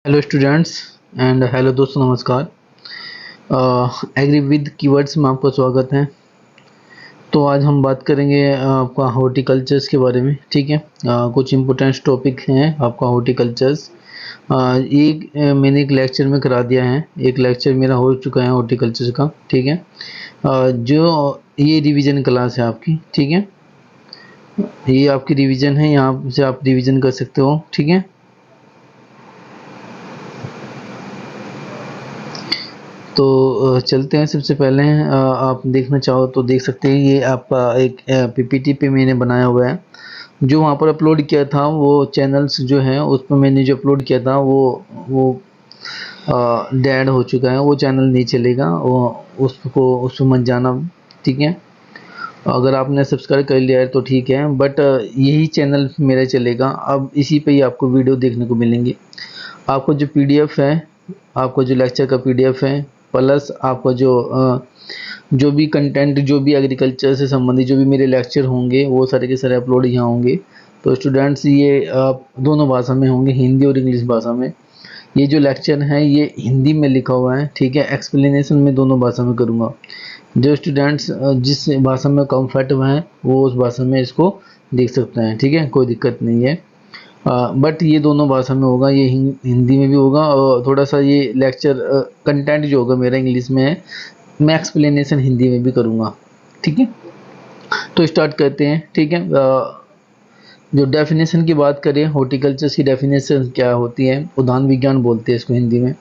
Hello students and hello दोस्तों, नमस्कार। Agree with keywords में आपका स्वागत है। तो आज हम बात करेंगे आपका हॉर्टिकल्चर्स के बारे में। ठीक है, कुछ इम्पोर्टेंट टॉपिक हैं आपका हॉर्टिकल्चर्स। एक मैंने एक लेक्चर में करा दिया है, एक लेक्चर मेरा हो चुका है हॉर्टिकल्चर का। ठीक है, जो ये रिवीजन क्लास है आपकी। ठीक है, ये आपकी रिवीजन है, यहाँ से आप रिवीजन कर सकते हो। ठीक है, तो चलते हैं। सबसे पहले आप देखना चाहो तो देख सकते हैं, ये आपका एक पीपीटी पे मैंने बनाया हुआ है। जो वहाँ पर अपलोड किया था वो चैनल्स जो हैं उस पर मैंने जो अपलोड किया था वो डेड हो चुका है, वो चैनल नहीं चलेगा, वो उस पर मत जाना। ठीक है, अगर आपने सब्सक्राइब कर लिया है तो ठीक है, बट यही चैनल मेरा चलेगा। अब इसी पे ही आपको वीडियो देखने को मिलेंगे। आपको जो पीडीएफ है, आपको जो लेक्चर का पीडीएफ है, प्लस आपको जो भी कंटेंट, जो भी एग्रीकल्चर से संबंधित जो भी मेरे लेक्चर होंगे वो सारे के सारे अपलोड यहाँ होंगे। तो स्टूडेंट्स, ये आप दोनों भाषा में होंगे, हिंदी और इंग्लिश भाषा में। ये जो लेक्चर है ये हिंदी में लिखा हुआ है। ठीक है, एक्सप्लेनेशन में दोनों भाषा में करूँगा। जो स्टूडेंट्स जिस भाषा में कंफर्टेबल हैं वो उस भाषा में इसको देख सकते हैं। ठीक है, कोई दिक्कत नहीं है। बट ये दोनों भाषा में होगा, ये हिंदी में भी होगा, और थोड़ा सा ये लेक्चर कंटेंट जो होगा मेरा इंग्लिश में है, मैं एक्सप्लेनेशन हिंदी में भी करूँगा। ठीक है, तो स्टार्ट करते हैं। ठीक है, जो डेफिनेशन की बात करें, हॉर्टिकल्चर की डेफिनेशन क्या होती है? उद्यान विज्ञान बोलते हैं इसको हिंदी में।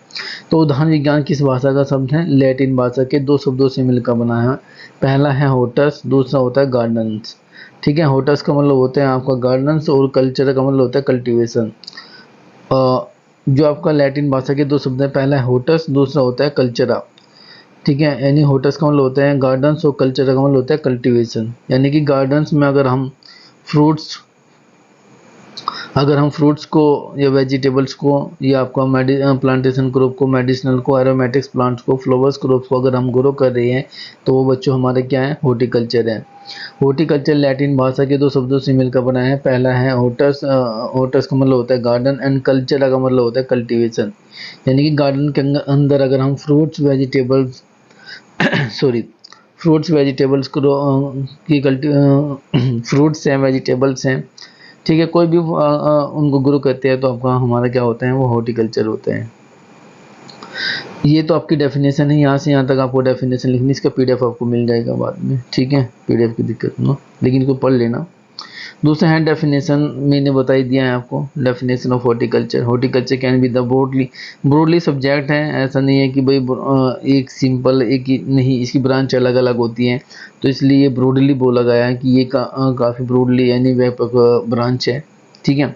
तो उद्यान विज्ञान किस भाषा का शब्द है? लैटिन भाषा के दो शब्दों से मिलकर बना है। पहला है होटस, दूसरा होता है गार्डन्स। ठीक है, होटस का मतलब होता है आपका गार्डन्स, और कल्चर का मतलब होता है कल्टीवेशन। जो आपका लैटिन भाषा के दो शब्द हैं, पहला है होटस, दूसरा होता है कल्चरा। ठीक है, यानी होटस का मतलब होता है गार्डन्स और कल्चर का मतलब होता है कल्टीवेशन। यानी कि गार्डन्स में फ्रूट्स अगर हम फ्रूट्स को या वेजिटेबल्स को या आपका प्लांटेशन क्रॉप को, मेडिसिनल को, एरोमेटिक्स प्लांट्स को, फ्लावर्स क्रॉप्स को अगर हम ग्रो कर रहे हैं तो वो बच्चों हमारे क्या है? हॉर्टिकल्चर है। हॉर्टिकल्चर लैटिन भाषा के दो शब्दों से मिलकर बना है। पहला है होटस, होटस का मतलब होता है गार्डन, एंड कल्चर का मतलब होता है कल्टीवेशन। यानी कि गार्डन के अंदर अगर हम fruits vegetables sorry fruits vegetables की फ्रूट्स हैं, वेजिटेबल्स हैं, ठीक है, कोई भी उनको ग्रो करते हैं तो आपका हमारा क्या होता है? वो हॉर्टिकल्चर होता है। ये तो आपकी डेफिनेशन है, यहाँ से यहाँ तक आपको डेफिनेशन लिखनी, इसका पीडीएफ आपको मिल जाएगा बाद में। ठीक है, पीडीएफ की दिक्कत ना, लेकिन इसको पढ़ लेना। दूसरा है डेफिनेशन, मैंने बता ही दिया है आपको। Definition of horticulture, horticulture can be the broadly subject है। ऐसा नहीं है कि भाई एक सिंपल एक ही नहीं, इसकी ब्रांच अलग अलग होती है, तो इसलिए ये ब्रॉडली बोला गया है कि ये काफ़ी ब्रॉडली यानी व्यापक ब्रांच है। ठीक है,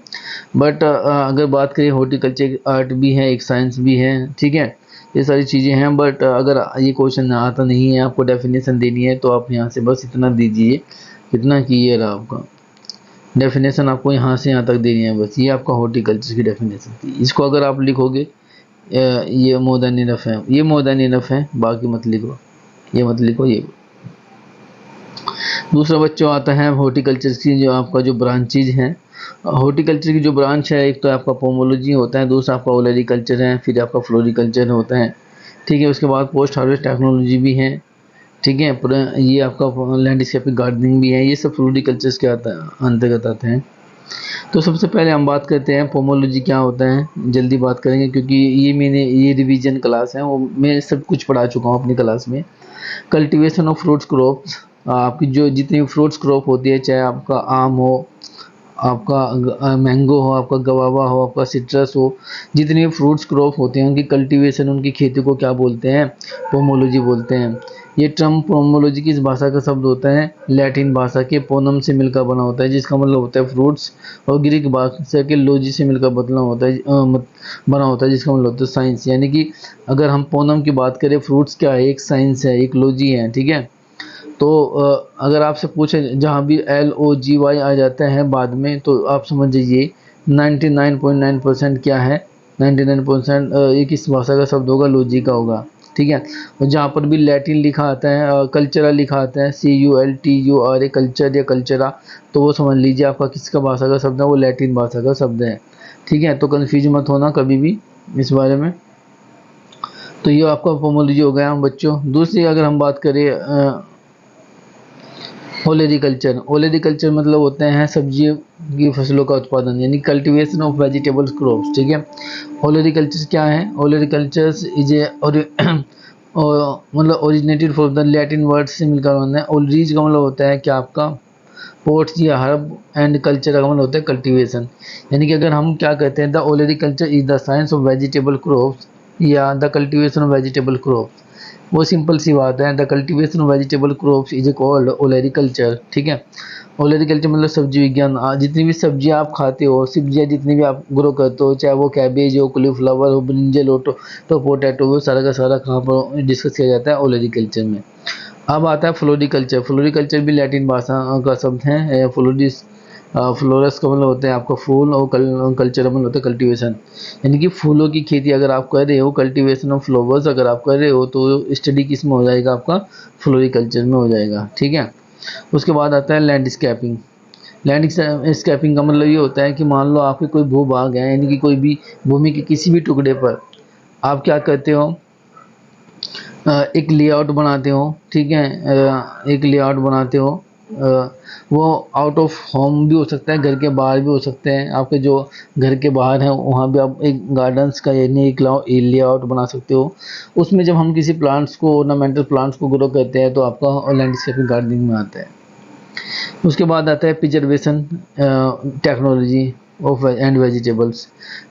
बट अगर बात करें, हॉर्टिकल्चर एक आर्ट भी है, एक साइंस भी है। ठीक है, ये सारी चीज़ें हैं, बट अगर ये क्वेश्चन आता नहीं है, आपको डेफिनेशन देनी है, तो आप यहाँ से बस इतना दीजिए, इतना कि ये रहा आपका डेफिनेशन, आपको यहाँ से यहाँ तक देनी है बस। ये आपका हॉर्टिकल्चर की डेफिनेशन थी। इसको अगर आप लिखोगे, ये मोर देन इनफ है, ये मोर देन इनफ है, बाकी मत लिखो, ये मत लिखो। ये दूसरा बच्चों आता है हॉर्टिकल्चर की जो आपका जो ब्रांचेज हैं। हॉर्टिकल्चर की जो ब्रांच है, एक तो आपका पोमोलॉजी होता है, दूसरा आपका ओलरिकल्चर है, फिर आपका फ्लोरिकल्चर होता है। ठीक है, उसके बाद पोस्ट हार्वेस्ट टेक्नोलॉजी भी है। ठीक है, पूरा ये आपका लैंडस्केपिंग गार्डनिंग भी है। ये सब फ्लोरिकल्चर्स के अंतर्गत आते हैं। तो सबसे पहले हम बात करते हैं पोमोलॉजी क्या होता है, जल्दी बात करेंगे क्योंकि ये रिवीजन क्लास है, वो मैं सब कुछ पढ़ा चुका हूँ अपनी क्लास में। कल्टीवेशन ऑफ फ्रूट्स क्रॉप्स, आपकी जो जितनी फ्रूट्स क्रॉप होती है, चाहे आपका आम हो, आपका मैंगो हो, आपका गवावा हो, आपका सिट्रस हो, जितनी फ्रूट्स क्रॉप होते हैं उनकी कल्टीवेशन, उनकी खेती को क्या बोलते हैं? पोमोलॉजी बोलते हैं। ये टर्म पोमोलॉजी किस भाषा का शब्द होता है? लैटिन भाषा के पोनम से मिलकर बना होता है, जिसका मतलब होता है फ्रूट्स, और ग्रीक भाषा के लॉजी से मिलकर बना होता है, जिसका मतलब होता है साइंस। यानी कि अगर हम पोनम की बात करें, फ्रूट्स क्या है? एक साइंस है, एक लॉजी है। ठीक है, तो अगर आपसे पूछे जहाँ भी LOGY आ जाता है बाद में, तो आप समझ जाइए 99.9% क्या है? 99% ये किस भाषा का शब्द होगा? लॉजी का होगा। ठीक है, और जहाँ पर भी लैटिन लिखा आता है, कल्चरा लिखा आता है, CULTURA, कल्चर या कल्चरा, तो वो समझ लीजिए आपका किसका भाषा का शब्द है? वो लैटिन भाषा का शब्द है। ठीक है, तो कन्फ्यूज मत होना कभी भी। इस बारे में। तो ये आपका फोमोलॉजी हो गया बच्चों। दूसरी अगर हम बात करें ओलेरिकल्चर। ओलेरिकल्चर मतलब होते हैं सब्जी की फसलों का उत्पादन, यानी कल्टीवेशन ऑफ वेजिटेबल्स क्रॉप्स, ठीक है। ओलेरिकल्चर क्या है? ओलेरिकल्चर इज ए मतलब originated from the Latin word से मिलकर बना है। ओलरीज का मतलब होता है क्या आपका पोर्ट्स या हर्ब, एंड कल्चर का मतलब होता है कल्टीवेशन। यानी कि अगर हम क्या कहते हैं, the olericulture is the science of vegetable crops या the cultivation of vegetable crops. वो सिंपल सी बात है, the cultivation of vegetable crops is called olericulture, ठीक है। ओलेरिकल्चर मतलब सब्जी विज्ञान। जितनी भी सब्जियां आप खाते हो, सब्जियां जितनी भी आप ग्रो करते हो, चाहे वो कैबेज हो, कॉलीफ्लावर हो, ब्रिंजल हो, तो पोटैटो, वो सारा का सारा कहाँ पर डिस्कस किया जाता है? ओलेरिकल्चर में। अब आता है फ्लोरिकल्चर। फ्लोरिकल्चर भी लैटिन भाषा का शब्द है। फ्लोरिस फ्लोरस का मतलब होता है आपका फूल, और कल्चर मतलब होता है कल्टीवेशन। यानी कि फूलों की खेती अगर आप कर रहे हो, कल्टीवेशन ऑफ फ्लावर्स अगर आप कर रहे हो, तो स्टडी किस में हो जाएगा? आपका फ्लोरिकल्चर में हो जाएगा, ठीक है। उसके बाद आता है लैंडस्केपिंग। लैंडस्केपिंग का मतलब ये होता है कि मान लो आपके कोई भूभाग है, यानी कि कोई भी भूमि के किसी भी टुकड़े पर आप क्या करते हो? एक लेआउट बनाते हो, ठीक है। एक लेआउट बनाते हो, वो आउट ऑफ होम भी हो सकता है, घर के बाहर भी हो सकते हैं। आपके जो घर के बाहर है वहाँ भी आप एक गार्डन्स का यानी एक लेआउट बना सकते हो। उसमें जब हम किसी प्लांट्स को, ऑर्नामेंटल प्लांट्स को ग्रो करते हैं, तो आपका लैंडस्केपिंग गार्डनिंग में आता है। उसके बाद आता है preservation technology of and vegetables.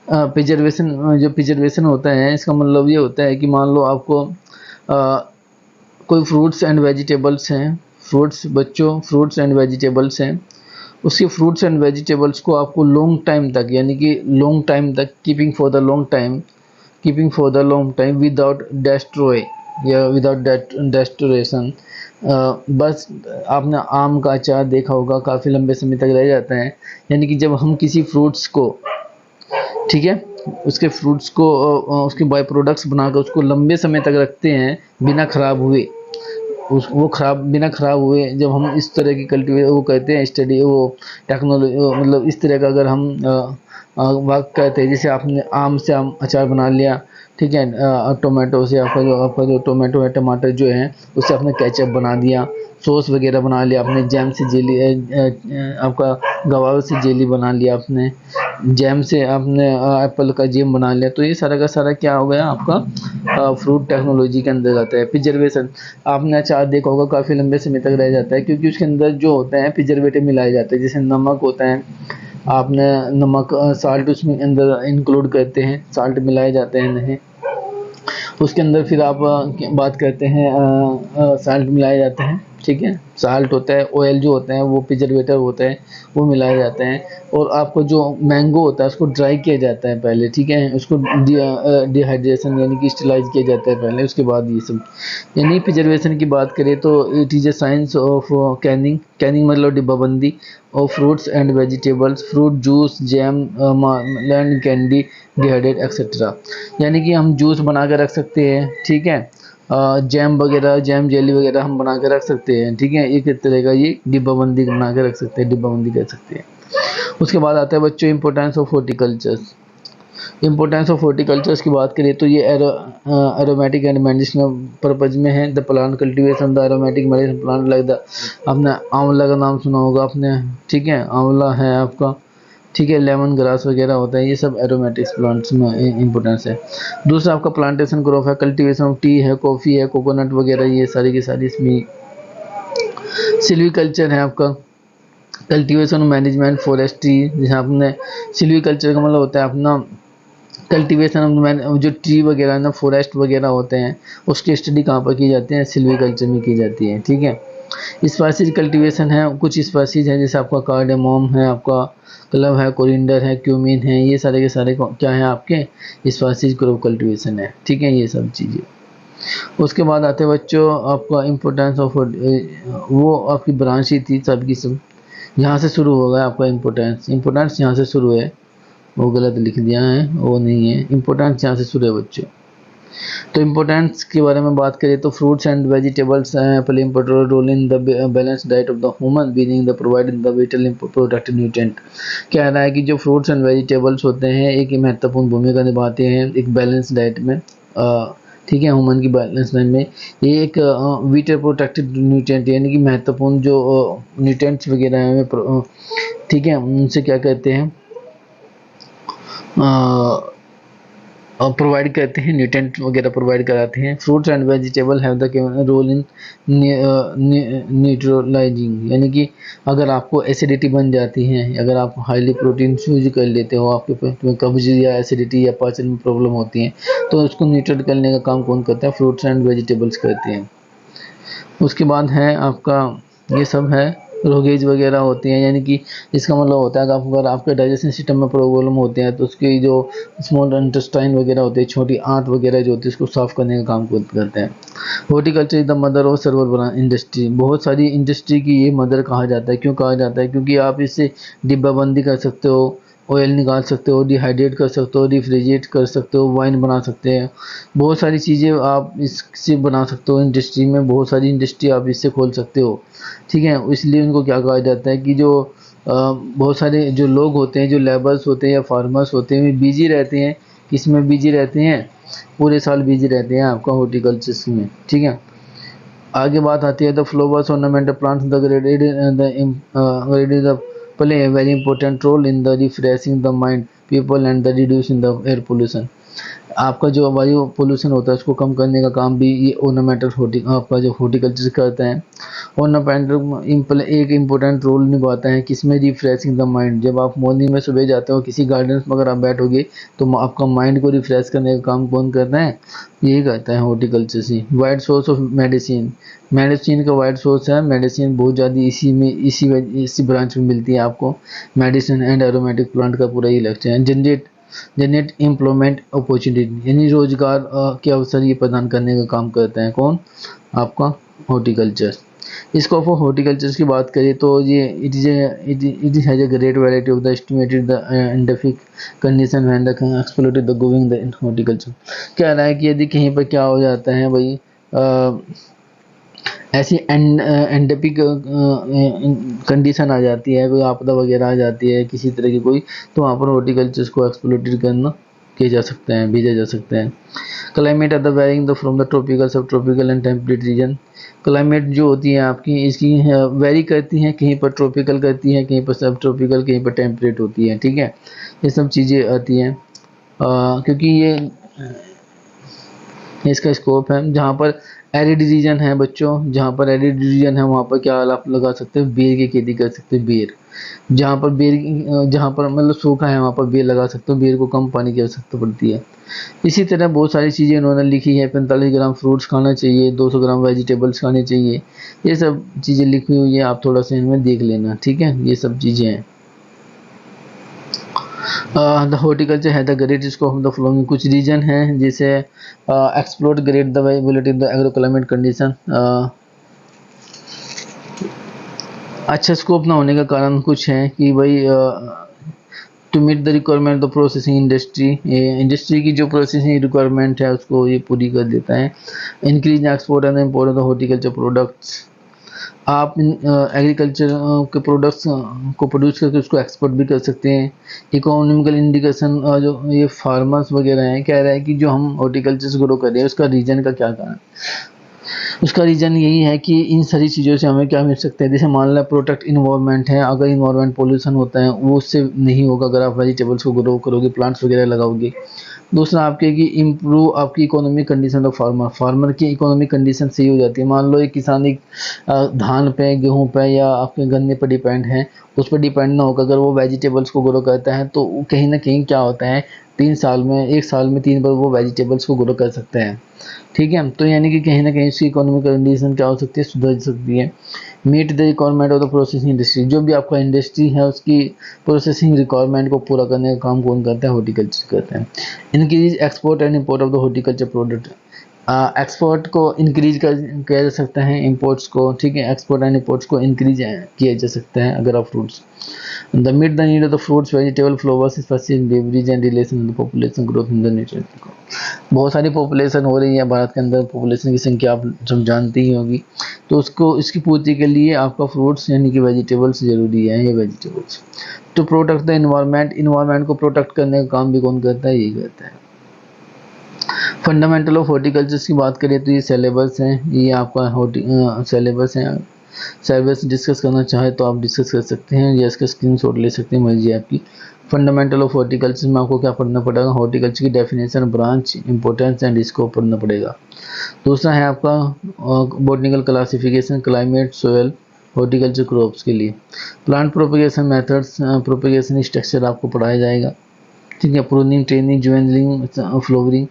Preservation, जो प्रिजर्वेशन होता है, इसका मतलब ये होता है कि मान लो आपको कोई फ्रूट्स एंड वेजिटेबल्स हैं, फ्रूट्स बच्चों, फ्रूट्स एंड वेजिटेबल्स हैं, उसके फ्रूट्स एंड वेजिटेबल्स को आपको लॉन्ग टाइम तक, यानी कि लॉन्ग टाइम तक, keeping for the long time, keeping for the long time without destroy या विदाउट डेस्टोरेशन। बस आपने आम का अचार देखा होगा, काफ़ी लंबे समय तक रह जाता है। यानी कि जब हम किसी फ्रूट्स को, ठीक है, उसके फ्रूट्स को उसके बाय प्रोडक्ट्स बनाकर उसको लंबे समय तक रखते हैं बिना खराब हुए, वो खराब बिना खराब हुए, जब हम इस तरह की कल्टीवेट वो कहते हैं स्टडी, वो टेक्नोलॉजी, मतलब इस तरह का अगर हम बात करते हैं, जैसे आपने आम से आम अचार बना लिया, ठीक है, टोमेटो से आपका जो टोमेटो है, टमाटर जो है, उससे आपने केचप बना दिया, सॉस वगैरह बना लिया आपने, जैम से जेली, आपका गवावा से जेली बना लिया आपने, जैम से आपने एप्पल का जैम बना लिया। तो ये सारा का सारा क्या हो गया? आपका फ्रूट टेक्नोलॉजी के अंदर आता है। प्रिजर्वेशन, आपने अचार देखा होगा, काफ़ी लंबे समय तक रह जाता है, क्योंकि उसके अंदर जो होता है प्रिजर्वेटिव मिलाए जाते हैं। जैसे नमक होता है, आपने नमक, साल्ट उसमें अंदर इंक्लूड करते हैं, साल्ट मिलाए जाते हैं नहीं, उसके अंदर फिर आप बात करते हैं साल्ट मिलाए जाते हैं, ठीक है। साल्ट होता है, ऑयल जो होता है वो प्रिजर्वेटिव होता है, वो मिलाए जाते हैं। और आपको जो मैंगो होता है उसको ड्राई किया जाता है पहले, ठीक है, उसको डिहाइड्रेशन यानी कि स्टरलाइज किया जाता है पहले, उसके बाद ये सब। यानी प्रिजर्वेशन की बात करें तो it is a science of canning. Canning मतलब डिब्बाबंदी of fruits and vegetables, fruit juice, jam, land candy, dehydrate etcetera. यानी कि हम जूस बना कर रख सकते हैं, ठीक है, जैम वगैरह, जैम जेली वगैरह हम बना कर रख सकते हैं, ठीक है। एक तरह का ये डिब्बाबंदी बना कर रख सकते हैं, डिब्बाबंदी कर सकते हैं। उसके बाद आता है बच्चों importance of horticultures. Importance of horticultures की बात करें तो ये एरोमेटिक एंड मेडिसिनल पर्पज में है। The plant cultivation the aromatic medicine plant like the, आपने आंवला का नाम सुना होगा आपने, ठीक है, आंवला है आपका, ठीक है, लेमन ग्रास वगैरह होता है, ये सब एरोमेटिक्स प्लांट्स में इंपॉर्टेंस है। दूसरा आपका प्लांटेशन क्रॉप है, कल्टीवेशन ऑफ टी है, कॉफ़ी है, कोकोनट वगैरह, ये सारी की सारी इसमें। सिल्वीकल्चर है आपका, कल्टीवेशन मैनेजमेंट फॉरेस्ट्री, जहाँ आपने सिल्वीकल्चर का मतलब होता है अपना कल्टीवेशन, जो ट्री वगैरह ना, फॉरेस्ट वगैरह होते हैं, उसकी स्टडी कहाँ पर की जाती है? सिल्वीकल्चर में की जाती है, ठीक है। स्पाइसीज कल्टीवेशन है, कुछ स्पाइसीज है, जैसे आपका कार्डेमोम है, आपका क्लव है, कोरिएंडर है, क्यूमिन है, ये सारे के सारे क्या है आपके स्पाइसीज क्रॉप कल्टीवेशन है, ठीक है, ये सब चीज़ें। उसके बाद आते हैं बच्चों आपका इम्पोर्टेंस ऑफ, वो आपकी ब्रांच ही थी सबकी सब, यहाँ से शुरू होगा आपका इम्पोर्टेंस। इम्पोर्टेंस यहाँ से शुरू है, वो गलत लिख दिया है, वो नहीं है, इम्पोर्टेंस यहाँ से शुरू है बच्चों। तो इम्पोर्टेंस के बारे में बात करें तो fruits and vegetables play important role in the balance diet of the human being the providing the vital productive nutrient. कह रहा है कि जो फ्रूट्स एंड वेजिटेबल्स होते हैं एक महत्वपूर्ण भूमिका निभाते हैं एक बैलेंस डाइट में, ठीक है, ह्यूमन की बैलेंस डाइट में। ये एक विटल प्रोडक्टिव न्यूट्रिएंट यानी कि महत्वपूर्ण जो न्यूट्रिएंट्स वगैरह हैं, ठीक है, उनसे क्या कहते हैं प्रोवाइड करते हैं, न्यूट्रिएंट वगैरह प्रोवाइड कराते हैं। Fruits and vegetable have the role in neutralising, यानी कि अगर आपको एसिडिटी बन जाती है, अगर आप हाईली प्रोटीन यूज कर लेते हो, आपके पेट में कब्ज या एसिडिटी या पाचन में प्रॉब्लम होती है, तो उसको न्यूट्रल करने का काम कौन करता है? फ्रूट्स एंड वेजिटेबल्स करते हैं। उसके बाद है आपका ये सब है रोगेज वगैरह होती हैं, यानी कि इसका मतलब होता है कि अगर आपके डाइजेशन सिस्टम में प्रॉब्लम होते हैं तो उसकी जो स्मॉल इंटेस्टाइन वगैरह होती है, छोटी आंत वगैरह जो होती है, उसको साफ करने का काम करते हैं। Horticulture is the mother of सर्वल industry, बहुत सारी इंडस्ट्री की ये मदर कहा जाता है। क्यों कहा जाता है? क्योंकि आप इससे डिब्बाबंदी कर सकते हो, ऑयल निकाल सकते हो, डिहाइड्रेट कर सकते हो, रिफ्रिजरेट कर सकते हो, वाइन बना सकते हैं, बहुत सारी चीज़ें आप इससे बना सकते हो। इंडस्ट्री में बहुत सारी इंडस्ट्री आप इससे खोल सकते हो, ठीक है। इसलिए उनको क्या कहा जाता है कि जो बहुत सारे जो लोग होते हैं, जो लेबर्स होते हैं या फार्मर्स होते हैं, वे बिजी रहते हैं। किसमें बिजी रहते हैं? पूरे साल बिजी रहते हैं आपका हॉर्टिकल्चर में, ठीक है। आगे बात आती है the flowers ornamental plants the graded play a very important role in the refreshing the mind people and the reducing the air pollution। आपका जो वायु पोल्यूशन होता है उसको कम करने का काम भी ये ऑर्नामेंटल आपका जो हॉर्टिकल्चर करता है। ऑर्नामेंटल एक इम्पोर्टेंट रोल निभाता है किसमें? Refreshing the mind. जब आप मॉर्निंग में सुबह जाते हो किसी गार्डन में अगर आप बैठोगे तो आपका माइंड को रिफ्रेश करने का काम कौन करता है? यही करता है हॉर्टिकल्चर से। Wide source of medicine, medicine का वाइड सोर्स है, मेडिसिन बहुत ज़्यादा इसी ब्रांच में मिलती है आपको। मेडिसिन एंड एरोमेटिक प्लांट का पूरा ही लक्ष्य है। जनरेट एम्प्लॉयमेंट अपॉर्चुनिटी, यानी रोजगार के अवसर ये प्रदान करने का काम करता है। कौन? आपका हॉर्टिकल्चर। स्कोप ऑफ हॉर्टिकल्चर की बात करें तो ये it is has a great variety of the estimated the endemic condition when the exploited the going the in horticulture. कह रहा है कि यदि कहीं पर क्या हो जाता है भाई, ऐसी एंडेमिक कंडीशन आ जाती है, कोई आपदा वगैरह आ जाती है किसी तरह की कोई, तो वहाँ पर हॉर्टिकल्चर को एक्सप्लोइटेड करना किया जा सकता है, भेजा जा सकता है। Climate are the varying the from the tropical subtropical and temperate region. Climate जो होती है आपकी इसकी वेरी करती है, कहीं पर ट्रॉपिकल करती है, कहीं पर सब ट्रॉपिकल, कहीं पर टेम्परेट होती है, ठीक है। ये सब चीज़ें आती हैं क्योंकि ये इसका स्कोप है। जहाँ पर एरिड रीजन है बच्चों, जहाँ पर एरिड रीजन है वहाँ पर क्या आप लगा सकते हो? बेर की खेती कर सकते हो। बेर जहाँ पर जहाँ पर मतलब सूखा है वहाँ पर बेर लगा सकते हो, बेर को कम पानी की आवश्यकता पड़ती है। इसी तरह बहुत सारी चीज़ें उन्होंने लिखी है। 45 ग्राम फ्रूट्स खाना चाहिए, 200 ग्राम वेजिटेबल्स खाने चाहिए, ये सब चीज़ें लिखी हुई है, आप थोड़ा सा इनमें देख लेना, ठीक है। ये सब चीज़ें हैं। द हॉर्टिकल्चर है the great scope of the flowing, कुछ रीजन है जैसे explore great the variability the agro climate condition. अच्छा स्कोप ना होने का कारण कुछ है कि भाई to meet the requirement the processing industry की जो प्रोसेसिंग रिक्वायरमेंट है उसको ये पूरी कर देता है। Increase export and import of the horticulture products, आप एग्रीकल्चर के प्रोडक्ट्स को प्रोड्यूस करके उसको एक्सपोर्ट भी कर सकते हैं। इकोनॉमिकल इंडिकेशन जो ये फार्मर्स वगैरह हैं, कह रहा है कि जो हम हॉर्टिकल्चर से ग्रो कर रहे हैं उसका रीजन का क्या कारण? उसका रीज़न यही है कि इन सारी चीज़ों से हमें क्या मिल सकता है। जैसे मान लो प्रोटेक्ट इन्वायरमेंट है, अगर इन्वायरमेंट पोल्यूशन होता है वो उससे नहीं होगा अगर आप वेजिटेबल्स को ग्रो करोगे, प्लांट्स वगैरह लगाओगे। दूसरा आपके कि इम्प्रूव आपकी इकोनॉमिक कंडीशन ऑफ फार्मर की इकोनॉमिक कंडीशन सही हो जाती है। मान लो एक किसान एक धान पे, गेहूं पे या आपके गन्ने पर डिपेंड है, उस पर डिपेंड ना होकर अगर वो वेजिटेबल्स को ग्रो करता है तो कहीं ना कहीं क्या होता है, 1 साल में 3 बार वो वेजिटेबल्स को ग्रो कर सकते हैं, ठीक है। तो यानी कि कहीं ना कहीं उसकी इकोनॉमिक कंडीशन क्या हो सकती है? सुधर सकती है। Meet the requirement of the processing industry, जो भी आपका इंडस्ट्री है उसकी प्रोसेसिंग रिक्वायरमेंट को पूरा करने का काम कौन करता है? हॉर्टिकल्चर करता है। Increase export and import of the horticulture product, export को इंक्रीज किया जा सकता है, इंपोर्ट्स को, ठीक है, एक्सपोर्ट एंड इंपोर्ट्स को इंक्रीज किया जा सकता है अगर आप fruits. The meet the need of the fruits vegetable flowers spices beverage and relation the population growth in the nutrient. बहुत सारी पॉपुलेशन हो रही है भारत के अंदर, पॉपुलेशन की संख्या आप सब जानती ही होगी, तो उसको इसकी पूर्ति के लिए आपका फ्रूट्स यानी कि वेजिटेबल्स जरूरी है। ये vegetables to protect the environment, environment को प्रोटेक्ट करने का काम भी कौन करता है, यही करता है। फंडामेंटल ऑफ हॉर्टिकल्चर की बात करें तो ये सिलेबस है, ये आपका सिलेबस है। सिलेबस डिस्कस करना चाहे तो आप डिस्कस कर सकते हैं या इसका स्क्रीनशॉट ले सकते हैं, मर्जी आपकी। फंडामेंटल ऑफ हॉर्टिकल्चर में आपको क्या पढ़ना पड़ेगा, हॉर्टिकल्चर की definition, branch, importance and scope पढ़ना पड़ेगा। दूसरा है आपका botanical classification, climate, soil, horticulture crops के लिए। Plant propagation methods, propagation structure आपको पढ़ाया जाएगा, ठीक है। प्रूनिंग, ट्रेनिंग, ज्वेलरिंग, फ्लोवरिंग,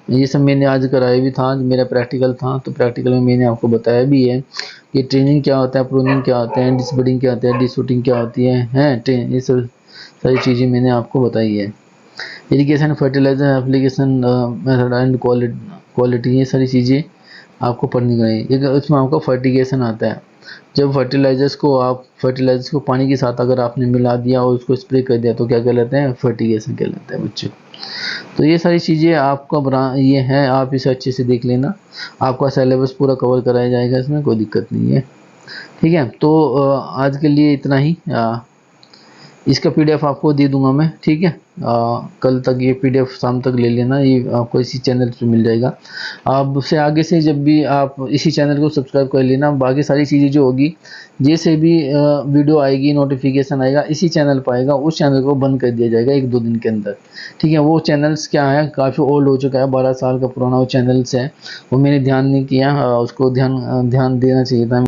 ये सब मैंने आज कराया भी था, मेरा प्रैक्टिकल था, तो प्रैक्टिकल में मैंने आपको बताया भी है कि ट्रेनिंग क्या होता है, प्रूनिंग क्या होता है, डिसबडिंग क्या होता है, डिसरूटिंग क्या होती है, ये सब सारी चीज़ें मैंने आपको बताई है। Irrigation, fertiliser application method and quality, ये सारी चीज़ें आपको पढ़नी चाहिए। इसमें आपका फर्टिगेशन आता है, जब फर्टिलाइजर्स को पानी के साथ अगर आपने मिला दिया और उसको स्प्रे कर दिया तो क्या कहलाता है, फर्टिगेशन कहलाता है बच्चों। तो ये सारी चीज़ें आपका ये है, आप इसे अच्छे से देख लेना, आपका सिलेबस पूरा कवर कराया जाएगा, इसमें कोई दिक्कत नहीं है, ठीक है। तो आज के लिए इतना ही। इसका PDF आपको दे दूंगा मैं, ठीक है। कल तक ये PDF शाम तक ले लेना, ये आपको इसी चैनल पे मिल जाएगा। अब से आगे से जब भी आप इसी चैनल को सब्सक्राइब कर लेना, बाकी सारी चीज़ें जो होगी, जैसे भी वीडियो आएगी, नोटिफिकेशन आएगा, इसी चैनल पर आएगा, उस चैनल को बंद कर दिया जाएगा 1-2 दिन के अंदर, ठीक है। वो चैनल्स क्या है, काफ़ी ओल्ड हो चुका है, 12 साल का पुराना वो चैनल्स है, वो मैंने ध्यान नहीं किया, उसको ध्यान देना चाहिए था।